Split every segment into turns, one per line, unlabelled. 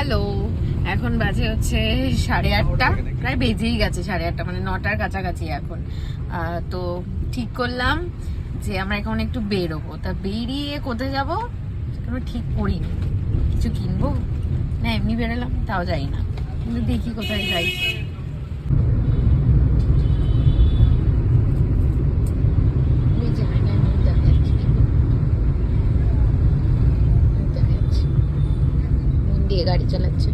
Hello, এখন বাজে হচ্ছে 8:30, প্রায় বেজেই গেছে 8:30, মানে 9টার কাছাকাছি এখন। তো ঠিক করলাম যে আমরা এখন একটু বেরোবো। তা বেরিয়ে কোথায় যাব কোনো ঠিক করিনি। কিছু কিনবো না এমনি বেরোলাম, তাও যাই না, কিন্তু দেখি কোথায় যাই। দিয়ে গাড়ি চালাচ্ছে।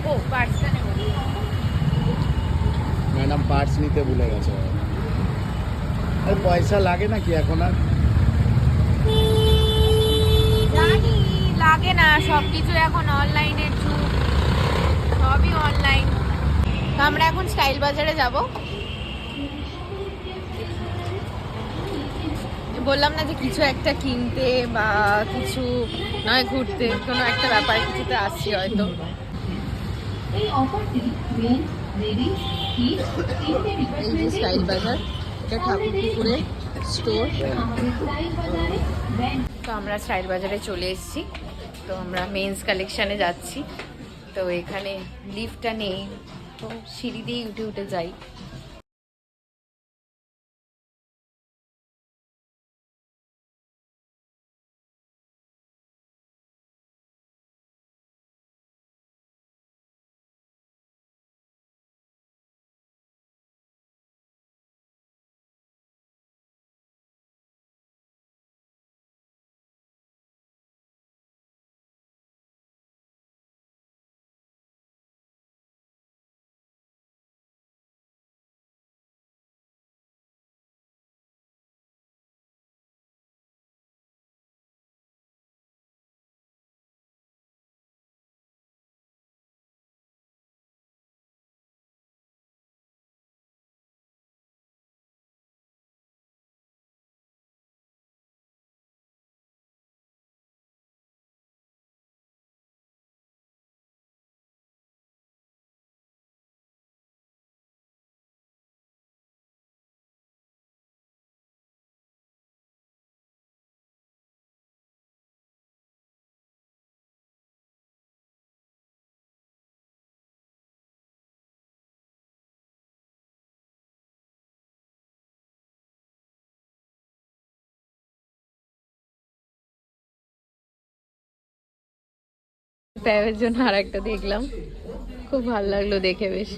ও পার্সটা নেব।
ম্যাডাম পার্টস নিতে ভুলে গেছে। আর পয়সা লাগে নাকি এখন আর?
জানি লাগে না, সবকিছু এখন অনলাইনের যুগ, সবই অনলাইন। তো আমরা এখন স্টাইল বাজারে যাব। বললাম না যে কিছু একটা কিনতে বা কিছু নয় ঘুরতে, কোনো একটা ব্যাপার কিছুতে আসছি হয়তো। এই যে স্টাইল বাজার, এটা ঠাকুরপুকুরে স্টোর। তো আমরা স্টাইল বাজারে চলে এসেছি। তো আমরা মেন্স কালেকশানে যাচ্ছি। তো এখানে লিফটটা নেই, তো সিঁড়ি দিয়ে উঠে উঠে যাই। প্যারের জন্য আর একটা দেখলাম, খুব ভালো লাগলো দেখে বেশ।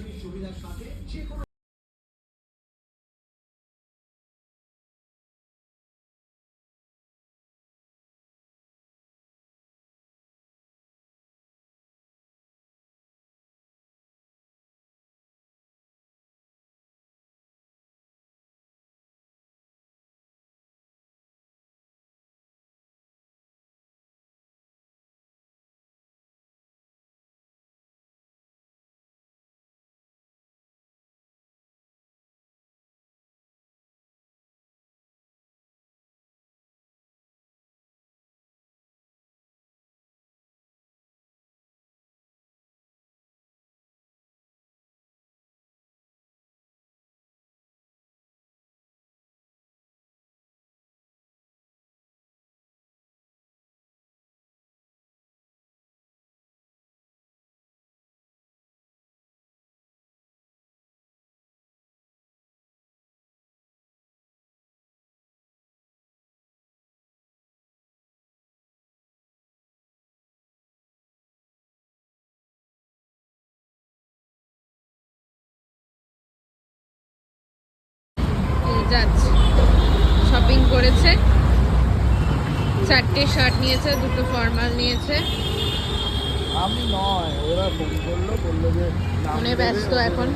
যাচ্ছে, শপিং করেছে, 4টে শার্ট নিয়েছে, 2টো ফর্মাল নিয়েছে।
আমি নয়, ওরা ফোন করলো, বললো যে
ফোনে ব্যস্ত এখন।